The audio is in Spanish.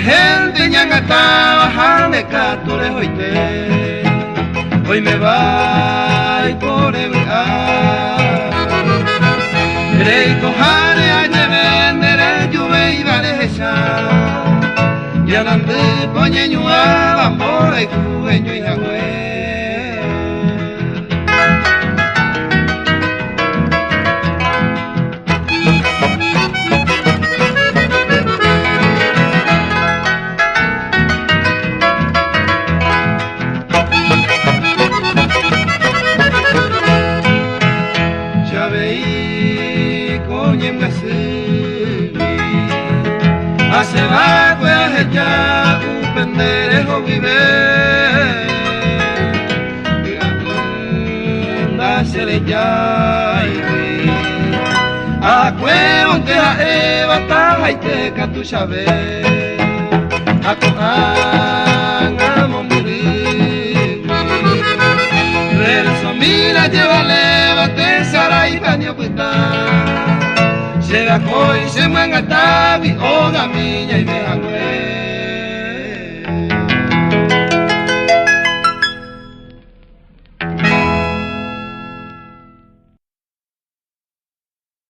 Gente ñangata bajale catore hoite hoy me va por el rey cojare añe vendere juve y vale esa y alande poñeñua bambore cueño y jagüe se va a echar un pendejo vive se le ya a cuevo te a eva ta y te ca tu sabe a cojan a morir verso mira lleva leva te sarai baño puta se la coi se manga tabi oga miña y me hangüe